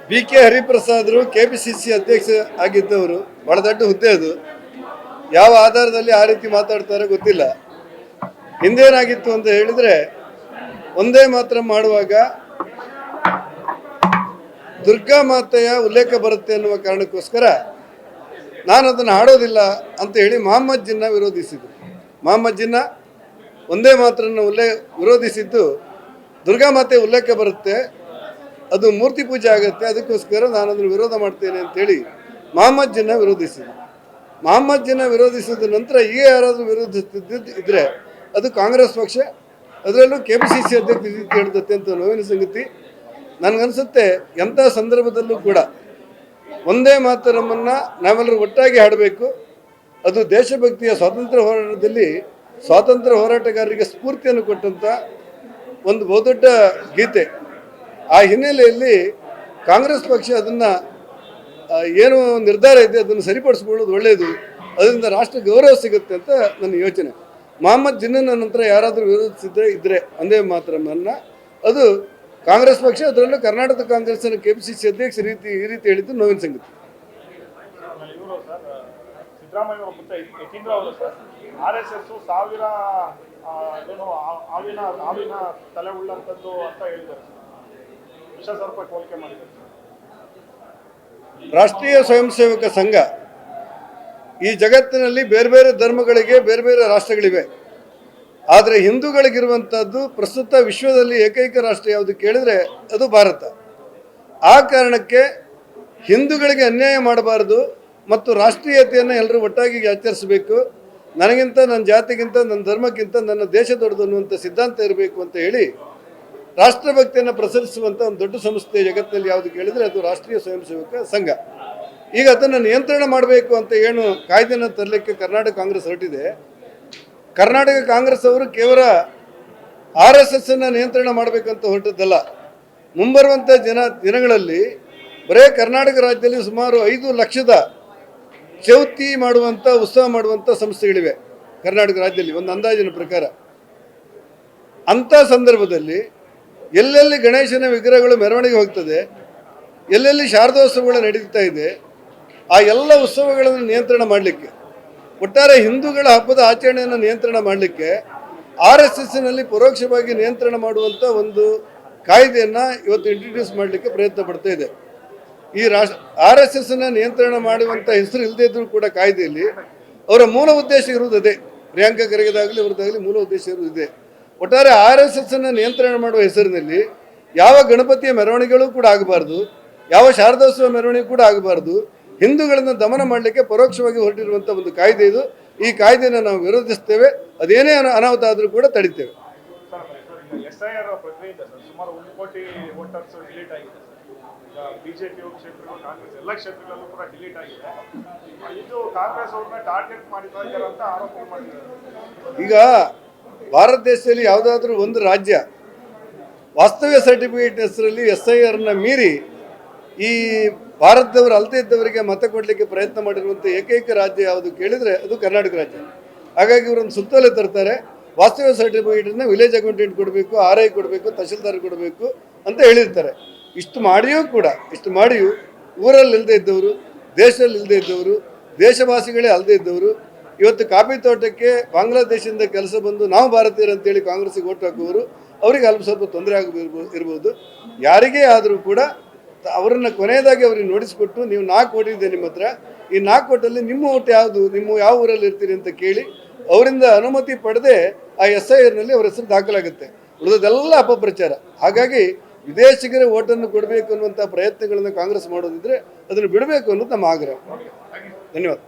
BK. ಹರಿಪ್ರಸಾದರು KPCC ಅಧ್ಯಕ್ಷ ಆಗಿದ್ದವರು, ಬಹಳ ದೊಡ್ಡ ಹುದ್ದೆ ಅದು. ಯಾವ ಆಧಾರದಲ್ಲಿ ಆ ರೀತಿ ಮಾತಾಡ್ತಾರೆ ಗೊತ್ತಿಲ್ಲ. ಹಿಂದೇನಾಗಿತ್ತು ಅಂತ ಹೇಳಿದ್ರೆ, ಒಂದೇ ಮಾತ್ರ ಮಾಡುವಾಗ ದುರ್ಗಾ ಮಾತೆಯ ಉಲ್ಲೇಖ ಬರುತ್ತೆ ಅನ್ನುವ ಕಾರಣಕ್ಕೋಸ್ಕರ ನಾನು ಅದನ್ನು ಹಾಡೋದಿಲ್ಲ ಅಂತ ಹೇಳಿ ಮೊಹಮ್ಮದ್ ಜಿನ್ನ ವಿರೋಧಿಸಿದ್ರು. ಮೊಹಮ್ಮದ್ ಜಿನ್ನ ಒಂದೇ ಮಾತ್ರನ್ನು ವಿರೋಧಿಸಿದ್ದು, ದುರ್ಗಾ ಮಾತೆ ಉಲ್ಲೇಖ ಬರುತ್ತೆ, ಅದು ಮೂರ್ತಿ ಪೂಜೆ ಆಗುತ್ತೆ, ಅದಕ್ಕೋಸ್ಕರ ನಾನು ಅದನ್ನು ವಿರೋಧ ಮಾಡ್ತೇನೆ ಅಂತೇಳಿ ಮೊಹಮ್ಮದ್ ಜಿನ್ನ ವಿರೋಧಿಸಿದ್ರು. ಮೊಹಮ್ಮದ್ ಜಿನ್ನ ವಿರೋಧಿಸಿದ ನಂತರ ಈಗ ಯಾರಾದರೂ ವಿರೋಧಿಸುತ್ತಿದ್ದರೆ ಅದು ಕಾಂಗ್ರೆಸ್ ಪಕ್ಷ, ಅದರಲ್ಲೂ ಕೆಪಿಸಿಸಿ ಅಧ್ಯಕ್ಷ ಹೇಳಿದ ಅತ್ಯಂತ ನೋವಿನ ಸಂಗತಿ. ನನಗನ್ಸುತ್ತೆ ಎಂಥ ಸಂದರ್ಭದಲ್ಲೂ ಕೂಡ ಒಂದೇ ಮಾತರಮ್ಮನ್ನು ನಾವೆಲ್ಲರೂ ಒಟ್ಟಾಗಿ ಹಾಡಬೇಕು. ಅದು ದೇಶಭಕ್ತಿಯ ಸ್ವಾತಂತ್ರ್ಯ ಹೋರಾಟದಲ್ಲಿ ಸ್ವಾತಂತ್ರ್ಯ ಹೋರಾಟಗಾರರಿಗೆ ಸ್ಫೂರ್ತಿಯನ್ನು ಕೊಟ್ಟಂಥ ಒಂದು ಬಹುದೊಡ್ಡ ಗೀತೆ. ಆ ಹಿನ್ನೆಲೆಯಲ್ಲಿ ಕಾಂಗ್ರೆಸ್ ಪಕ್ಷ ಅದನ್ನು ಏನು ನಿರ್ಧಾರ ಇದೆ ಅದನ್ನು ಸರಿಪಡಿಸ್ಕೊಳ್ಳೋದು ಒಳ್ಳೆಯದು, ಅದರಿಂದ ರಾಷ್ಟ್ರ ಗೌರವ ಸಿಗುತ್ತೆ ಅಂತ ನನ್ನ ಯೋಚನೆ. ಮೊಹಮ್ಮದ್ ಜಿನ್ನನ ನಂತರ ಯಾರಾದರೂ ಇದ್ದರೆ ಒಂದೇ ಮಾತರಮ್ಮನ್ನು, ಅದು ಕಾಂಗ್ರೆಸ್ ಪಕ್ಷ, ಅದರಲ್ಲೂ ಕರ್ನಾಟಕ ಕಾಂಗ್ರೆಸ್ನ ಕೆಪಿಸಿಸಿ ಅಧ್ಯಕ್ಷ ಈ ರೀತಿ ಹೇಳಿದ್ದು ನೋವಿನ ಸಂಗತಿ. ಸಿದ್ದರಾಮಯ್ಯ ಅವರು ಮುಂದೆ ಯತೀಂದ್ರ ಅವರು ಸರ್, RSS ಸಾವಿರ ಹಾವಿನ ತಲೆ ಉಳ್ಳಂಥದ್ದು ಅಂತ ಹೇಳಿದ್ದಾರೆ. ವಿಷ ಸರ್ಪ ಹೋಲಿಕೆ ಮಾಡಿದ್ದಾರೆ. ರಾಷ್ಟ್ರೀಯ ಸ್ವಯಂ ಸೇವಕ ಸಂಘ ಈ ಜಗತ್ತಿನಲ್ಲಿ ಬೇರೆ ಬೇರೆ ಧರ್ಮಗಳಿಗೆ ಬೇರೆ ಬೇರೆ ರಾಷ್ಟ್ರಗಳಿವೆ. ಆದರೆ ಹಿಂದೂಗಳಿಗಿರುವಂಥದ್ದು ಪ್ರಸ್ತುತ ವಿಶ್ವದಲ್ಲಿ ಏಕೈಕ ರಾಷ್ಟ್ರ ಯಾವುದು ಕೇಳಿದರೆ ಅದು ಭಾರತ. ಆ ಕಾರಣಕ್ಕೆ ಹಿಂದೂಗಳಿಗೆ ಅನ್ಯಾಯ ಮಾಡಬಾರ್ದು ಮತ್ತು ರಾಷ್ಟ್ರೀಯತೆಯನ್ನು ಎಲ್ಲರೂ ಒಟ್ಟಾಗಿ ಆಚರಿಸಬೇಕು. ನನಗಿಂತ, ನನ್ನ ಜಾತಿಗಿಂತ, ನನ್ನ ಧರ್ಮಕ್ಕಿಂತ ನನ್ನ ದೇಶ ದೊಡ್ಡದು ಅನ್ನುವಂಥ ಸಿದ್ಧಾಂತ ಇರಬೇಕು ಅಂತ ಹೇಳಿ ರಾಷ್ಟ್ರಭಕ್ತಿಯನ್ನು ಪ್ರಸರಿಸುವಂಥ ಒಂದು ದೊಡ್ಡ ಸಂಸ್ಥೆ ಜಗತ್ತಿನಲ್ಲಿ ಯಾವುದು ಕೇಳಿದರೆ ಅದು ರಾಷ್ಟ್ರೀಯ ಸ್ವಯಂ ಸೇವಕ ಸಂಘ. ಈಗ ಅದನ್ನು ನಿಯಂತ್ರಣ ಮಾಡಬೇಕು ಅಂತ ಏನು ಕಾಯ್ದೆಯನ್ನು ತರಲಿಕ್ಕೆ ಕರ್ನಾಟಕ ಕಾಂಗ್ರೆಸ್ ಹೊರಟಿದೆ. ಕರ್ನಾಟಕ ಕಾಂಗ್ರೆಸ್ ಅವರು ಕೇವಲ RSSನ್ನು ನಿಯಂತ್ರಣ ಮಾಡಬೇಕಂತ ಹೊರಟದ್ದಲ್ಲ. ಮುಂಬರುವಂಥ ದಿನಗಳಲ್ಲಿ ಬರೇ ಕರ್ನಾಟಕ ರಾಜ್ಯದಲ್ಲಿ ಸುಮಾರು 5 ಲಕ್ಷದ ಚೌತಿ ಮಾಡುವಂಥ, ಉತ್ಸವ ಮಾಡುವಂಥ ಸಂಸ್ಥೆಗಳಿವೆ ಕರ್ನಾಟಕ ರಾಜ್ಯದಲ್ಲಿ ಒಂದು ಅಂದಾಜಿನ ಪ್ರಕಾರ. ಅಂಥ ಸಂದರ್ಭದಲ್ಲಿ ಎಲ್ಲೆಲ್ಲಿ ಗಣೇಶನ ವಿಗ್ರಹಗಳು ಮೆರವಣಿಗೆ ಹೋಗ್ತದೆ, ಎಲ್ಲೆಲ್ಲಿ ಶಾರದೋತ್ಸವಗಳು ನಡೀತಾ ಇದೆ, ಆ ಎಲ್ಲ ಉತ್ಸವಗಳನ್ನು ನಿಯಂತ್ರಣ ಮಾಡಲಿಕ್ಕೆ, ಒಟ್ಟಾರೆ ಹಿಂದೂಗಳ ಹಬ್ಬದ ಆಚರಣೆಯನ್ನು ನಿಯಂತ್ರಣ ಮಾಡಲಿಕ್ಕೆ RSSನಲ್ಲಿ ಪರೋಕ್ಷವಾಗಿ ನಿಯಂತ್ರಣ ಮಾಡುವಂಥ ಒಂದು ಕಾಯ್ದೆಯನ್ನು ಇವತ್ತು ಇಂಟ್ರೊಡ್ಯೂಸ್ ಮಾಡಲಿಕ್ಕೆ ಪ್ರಯತ್ನ ಪಡ್ತಾ ಇದೆ. ಈ RSSನ ನಿಯಂತ್ರಣ ಮಾಡುವಂಥ ಹೆಸರು ಇಲ್ಲದೇ ಇದ್ದರೂ ಕೂಡ ಕಾಯ್ದೆಯಲ್ಲಿ ಅವರ ಮೂಲ ಉದ್ದೇಶ ಇರುವುದು ಅದೇ. ಪ್ರಿಯಾಂಕಾ ಖರ್ಗೆದಾಗಲಿ ಅವರದಾಗಲಿ ಮೂಲ ಉದ್ದೇಶ ಇರುವುದು ಇದೆ. ಒಟ್ಟಾರೆ RSSನ್ನು ನಿಯಂತ್ರಣ ಮಾಡುವ ಹೆಸರಿನಲ್ಲಿ ಯಾವ ಗಣಪತಿಯ ಮೆರವಣಿಗೆಗಳು ಕೂಡ ಆಗಬಾರ್ದು, ಯಾವ ಶಾರದೋತ್ಸವ ಮೆರವಣಿಗೆ ಕೂಡ ಆಗಬಾರ್ದು. ಹಿಂದೂಗಳನ್ನು ದಮನ ಮಾಡಲಿಕ್ಕೆ ಪರೋಕ್ಷವಾಗಿ ಹೊರಟಿರುವಂಥ ಒಂದು ಕಾಯ್ದೆ ಇದು. ಈ ಕಾಯ್ದೆಯನ್ನು ನಾವು ವಿರೋಧಿಸ್ತೇವೆ. ಅದೇನೇ ಅನಾಹುತ ಆದರೂ ಕೂಡ ತಡಿತೇವೆ. SIR ಪ್ರಕ್ರಿಯೆಯಿಂದ ಸುಮಾರು 1 ಕೋಟಿ ವೋಟರ್ಸ್ ಡಿಲೀಟ್ ಆಗಿದೆ. ಬಿಜೆಪಿ ಕ್ಷೇತ್ರಗಳು, ಕಾಂಗ್ರೆಸ್ ಎಲ್ಲ ಕ್ಷೇತ್ರಗಳಲ್ಲೂ ಕೂಡ ಡಿಲೀಟ್ ಆಗಿದೆ. ಇದು ಕಾಂಗ್ರೆಸ್ ಅವ್ರನ್ನ ಟಾರ್ಗೆಟ್ ಮಾಡಿದ್ದಾರೆ ಅಂತ ಆರೋಪ ಮಾಡಿದ್ದಾರೆ. ಈಗ ಭಾರತ ದೇಶದಲ್ಲಿ ಯಾವುದಾದ್ರೂ ಒಂದು ರಾಜ್ಯ ವಾಸ್ತವ್ಯ ಸರ್ಟಿಫಿಕೇಟ್ ಹೆಸರಲ್ಲಿ SIRನ ಮೀರಿ ಈ ಭಾರತದವರು ಅಲ್ಲದೇ ಇದ್ದವರಿಗೆ ಮತ ಕೊಡಲಿಕ್ಕೆ ಪ್ರಯತ್ನ ಮಾಡಿರುವಂಥ ಏಕೈಕ ರಾಜ್ಯ ಯಾವುದು ಕೇಳಿದರೆ ಅದು ಕರ್ನಾಟಕ ರಾಜ್ಯ. ಹಾಗಾಗಿ ಇವರೊಂದು ಸುತ್ತೋಲೆ ತರ್ತಾರೆ, ವಾಸ್ತವ್ಯ ಸರ್ಟಿಫಿಕೇಟನ್ನು ವಿಲೇಜ್ ಅಕೌಂಟೆಂಟ್ ಕೊಡಬೇಕು, RI ಕೊಡಬೇಕು, ತಹಶೀಲ್ದಾರ್ ಕೊಡಬೇಕು ಅಂತ ಹೇಳಿರ್ತಾರೆ. ಇಷ್ಟು ಮಾಡಿಯೂ ಊರಲ್ಲಿ ಇಲ್ಲದೆ ಇದ್ದವರು, ದೇಶದಲ್ಲಿ ಇಲ್ಲದೆ ಇದ್ದವರು, ದೇಶವಾಸಿಗಳೇ ಅಲ್ಲದೆ ಇದ್ದವರು ಇವತ್ತು ಕಾಫಿ ತೋಟಕ್ಕೆ ಬಾಂಗ್ಲಾದೇಶದಿಂದ ಕೆಲಸ ಬಂದು ನಾವು ಭಾರತೀಯರು ಅಂತೇಳಿ ಕಾಂಗ್ರೆಸ್ಸಿಗೆ ಓಟ್ ಹಾಕುವವರು, ಅವರಿಗೆ ಅಲ್ಪ ಸ್ವಲ್ಪ ತೊಂದರೆ ಇರ್ಬೋದು. ಯಾರಿಗೇ ಆದರೂ ಕೂಡ ಅವರನ್ನು ಕೊನೆಯದಾಗಿ ಅವ್ರಿಗೆ ನೋಡಿಸ್ಕೊಟ್ಟು, ನೀವು 4 ಓಟ್ ಇದೆ ನಿಮ್ಮ ಹತ್ರ, ಈ 4 ಓಟಲ್ಲಿ ನಿಮ್ಮ ಓಟ್ ಯಾವುದು, ನಿಮ್ಮ ಯಾವ ಊರಲ್ಲಿ ಇರ್ತೀರಿ ಅಂತ ಕೇಳಿ ಅವರಿಂದ ಅನುಮತಿ ಪಡೆದೇ ಆ SIRನಲ್ಲಿ ಅವರ ಹೆಸರು ದಾಖಲಾಗುತ್ತೆ. ಉಳಿದದೆಲ್ಲ ಅಪಪ್ರಚಾರ. ಹಾಗಾಗಿ ವಿದೇಶಿಗರ ಓಟನ್ನು ಕೊಡಬೇಕು ಅನ್ನುವಂಥ ಪ್ರಯತ್ನಗಳನ್ನು ಕಾಂಗ್ರೆಸ್ ಮಾಡೋದಿದ್ರೆ ಅದನ್ನು ಬಿಡಬೇಕು ಅನ್ನೋದು ನಮ್ಮ ಆಗ್ರಹ. ಧನ್ಯವಾದ.